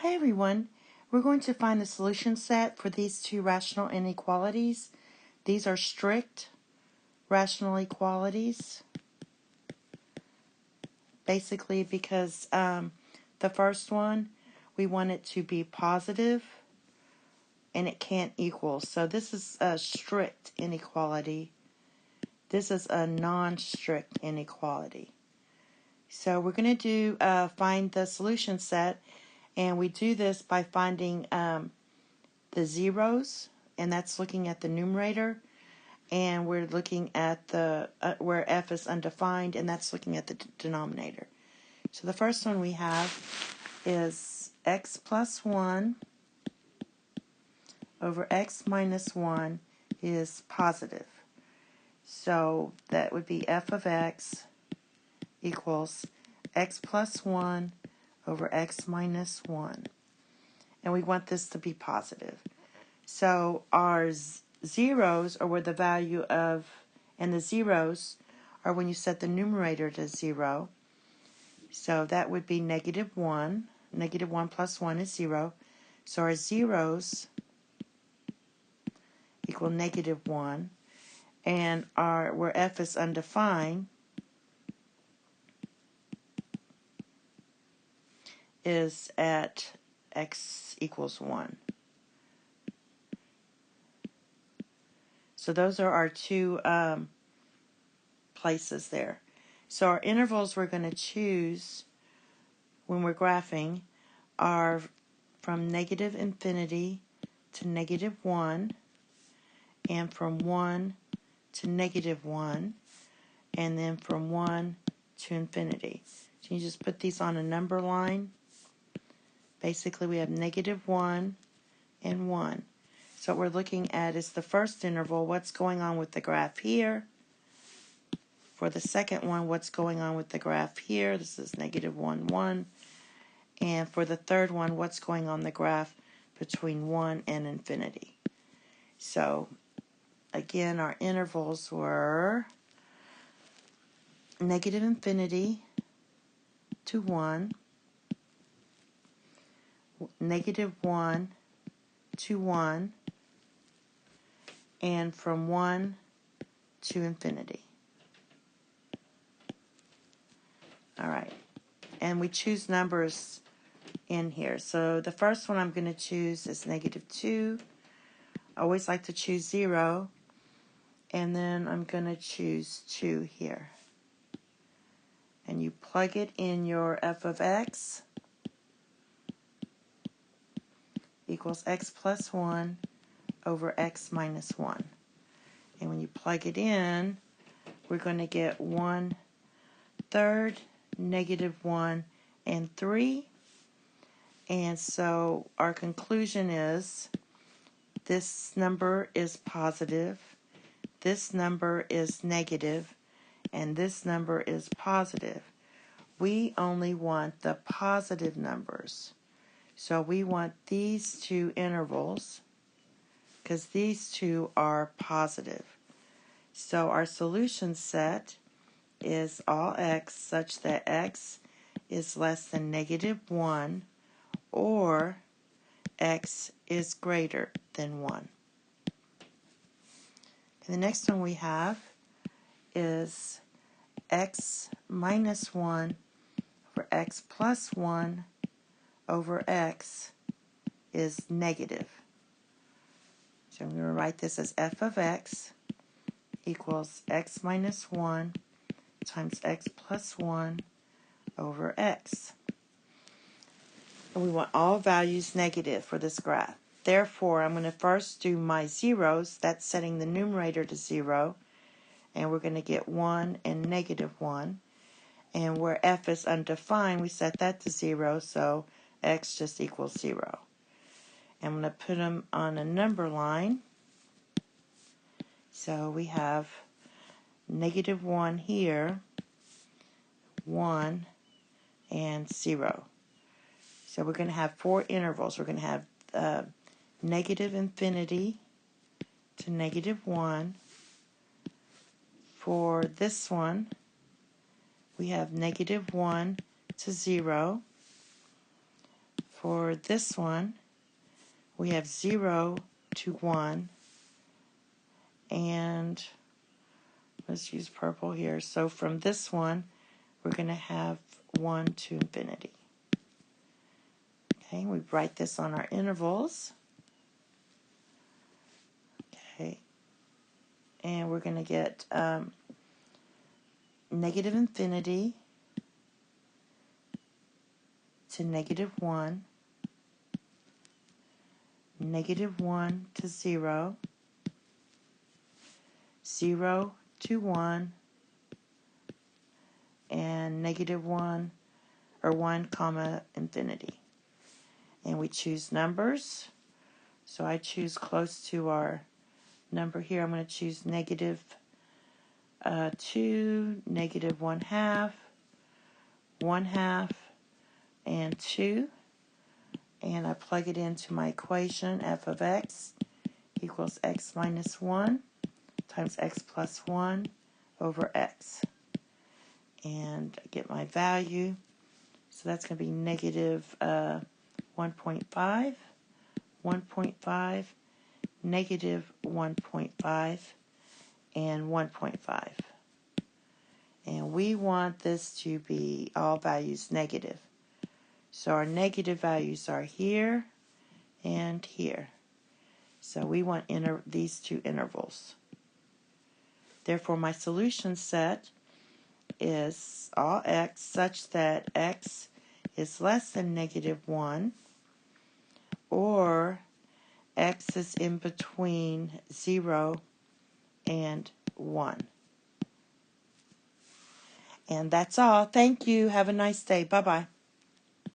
Hi everyone. We're going to find the solution set for these two rational inequalities. These are strict rational equalities. Basically because the first one, we want it to be positive and it can't equal. So this is a strict inequality. This is a non-strict inequality. So we're going to do find the solution set, and we do this by finding the zeros, and that's looking at the numerator, and we're looking at the where f is undefined, and that's looking at the denominator. So the first one we have is x plus 1 over x minus 1 is positive. So that would be f of x equals x plus 1 over x minus 1. And we want this to be positive. So our zeros are where the value of, and the zeros are when you set the numerator to 0. So that would be negative 1. Negative 1 plus 1 is 0. So our zeros equal negative 1. And where f is undefined is at x equals 1. So those are our two places there. So our intervals we're going to choose when we're graphing are from negative infinity to negative 1, and from 1 to negative 1, and then from 1 to infinity. So you just put these on a number line. Basically we have negative 1 and 1. So what we're looking at is the first interval, what's going on with the graph here. For the second one, what's going on with the graph here. This is negative 1, 1. And for the third one, what's going on the graph between 1 and infinity. So again, our intervals were negative infinity to 1, negative 1 to 1, and from 1 to infinity. All right, and we choose numbers in here. So the first one I'm going to choose is negative 2. I always like to choose 0, and then I'm going to choose 2 here. And you plug it in your f of x equals x plus 1 over x minus 1. And when you plug it in, we're going to get 1/3, negative 1, and 3. And so our conclusion is this number is positive, this number is negative, and this number is positive. We only want the positive numbers. So we want these two intervals because these two are positive. So our solution set is all x such that x is less than negative 1 or x is greater than 1. And the next one we have is x minus 1 over x plus 1 over x is negative. So I'm going to write this as f of x equals x minus 1 times x plus 1 over x. And we want all values negative for this graph. Therefore, I'm going to first do my zeros. That's setting the numerator to 0. And we're going to get 1 and negative 1. And where f is undefined, we set that to 0, so x just equals 0. I'm going to put them on a number line. So we have negative 1 here, 1, and 0. So we're going to have 4 intervals. We're going to have negative infinity to negative 1. For this one, we have negative 1 to 0. for this one, we have 0 to 1, and let's use purple here. So from this one, we're going to have 1 to infinity. Okay, we write this on our intervals. Okay, and we're going to get negative infinity to negative 1, negative 1 to 0, 0 to 1, and negative 1 or 1 comma infinity. And we choose numbers. So I choose close to our number here. I'm going to choose negative 2, negative 1/2, 1/2, and 2. And I plug it into my equation. F of x equals x minus 1 times x plus 1 over x. And I get my value. So that's going to be negative 1.5, 1.5, negative 1.5, and 1.5. And we want this to be all values negative. So our negative values are here and here. So we want these two intervals. Therefore, my solution set is all x such that x is less than negative 1, or x is in between 0 and 1. And that's all. Thank you. Have a nice day. Bye-bye.